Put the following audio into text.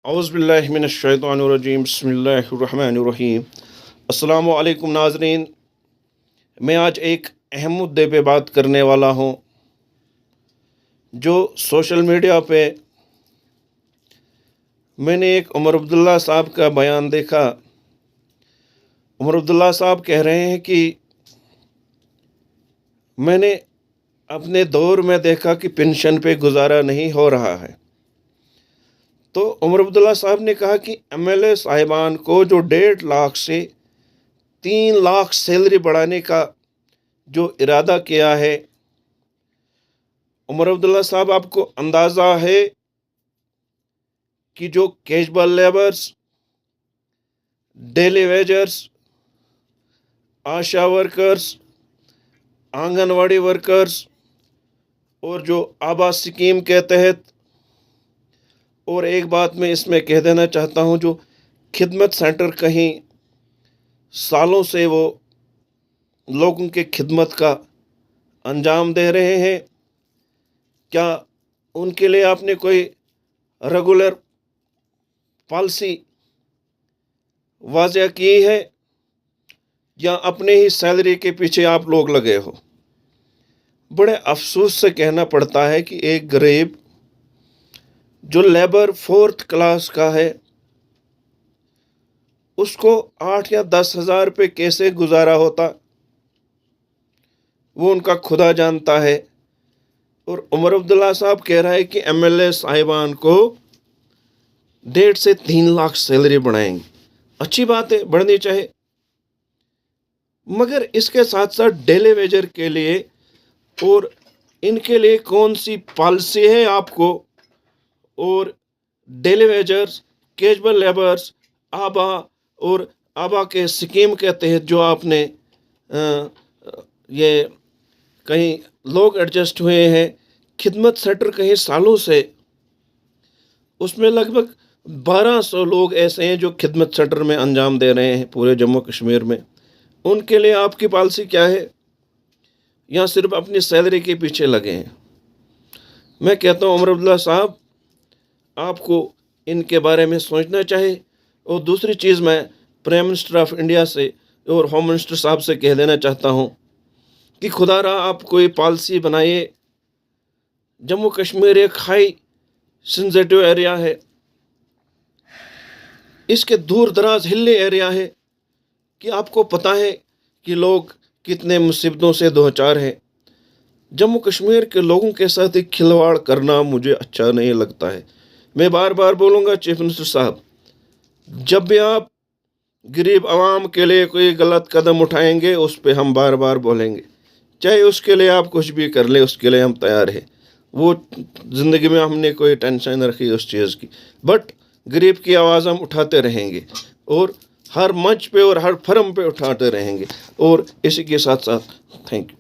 औज़ुबिल्लाहि मिनश्शैतानिर्रजीम बिस्मिल्लाहिर्रहमानिर्रहीम। अस्सलामु अलैकुम नाज़रीन, मैं आज एक अहम मुद्दे पे बात करने वाला हूँ जो सोशल मीडिया पे मैंने एक उमर अब्दुल्ला साहब का बयान देखा। उमर अब्दुल्ला साहब कह रहे हैं कि मैंने अपने दौर में देखा कि पेंशन पे गुजारा नहीं हो रहा है। तो उमर अब्दुल्ला साहब ने कहा कि एमएलए साहिबान को जो 1.5 लाख से 3 लाख सैलरी बढ़ाने का जो इरादा किया है, उमर अब्दुल्ला साहब आपको अंदाज़ा है कि जो कैजुअल लेबर्स, डेली वेजर्स, आशा वर्कर्स, आंगनवाड़ी वर्कर्स और जो आवास स्कीम के तहत, और एक बात मैं इसमें कह देना चाहता हूं, जो खिदमत सेंटर कहीं सालों से वो लोगों के खिदमत का अंजाम दे रहे हैं, क्या उनके लिए आपने कोई रेगुलर पॉलिसी वाज़ह की है या अपने ही सैलरी के पीछे आप लोग लगे हो? बड़े अफसोस से कहना पड़ता है कि एक गरीब जो लेबर 4th क्लास का है, उसको 8 या 10 हज़ार रुपये कैसे गुजारा होता, वो उनका खुदा जानता है। और उमर अब्दुल्ला साहब कह रहा है कि एमएलए साहिबान को 1.5 से 3 लाख सैलरी बढ़ाएंगे। अच्छी बात है, बढ़नी चाहिए, मगर इसके साथ साथ डेली वेजर के लिए और इनके लिए कौन सी पॉलिसी है आपको? और डेली वेजर्स, कैजुअल लेबर्स, आबा और आबा के स्कीम के तहत जो आपने ये कहीं लोग एडजस्ट हुए हैं, खिदमत सेंटर कहीं सालों से, उसमें लगभग 1200 लोग ऐसे हैं जो खिदमत सेंटर में अंजाम दे रहे हैं पूरे जम्मू कश्मीर में। उनके लिए आपकी पॉलिसी क्या है, या सिर्फ अपनी सैलरी के पीछे लगे हैं? मैं कहता हूँ उमर अब्दुल्ला साहब, आपको इनके बारे में सोचना चाहिए। और दूसरी चीज़, मैं प्राइम मिनिस्टर ऑफ इंडिया से और होम मिनिस्टर साहब से कह देना चाहता हूँ कि खुदारा आप कोई पॉलिसी बनाइए। जम्मू कश्मीर एक हाई सेंसिटिव एरिया है, इसके दूर दराज हिली एरिया है कि आपको पता है कि लोग कितने मुसीबतों से दो चार हैं। जम्मू कश्मीर के लोगों के साथ एक खिलवाड़ करना मुझे अच्छा नहीं लगता है। मैं बार बार बोलूँगा चीफ मिनिस्टर साहब, जब भी आप गरीब आवाम के लिए कोई गलत कदम उठाएंगे, उस पर हम बार बार बोलेंगे, चाहे उसके लिए आप कुछ भी कर ले, उसके लिए हम तैयार हैं। वो ज़िंदगी में हमने कोई टेंशन रखी उस चीज़ की, बट गरीब की आवाज़ हम उठाते रहेंगे और हर मंच पे और हर फर्म पे उठाते रहेंगे। और इसी के साथ साथ थैंक यू।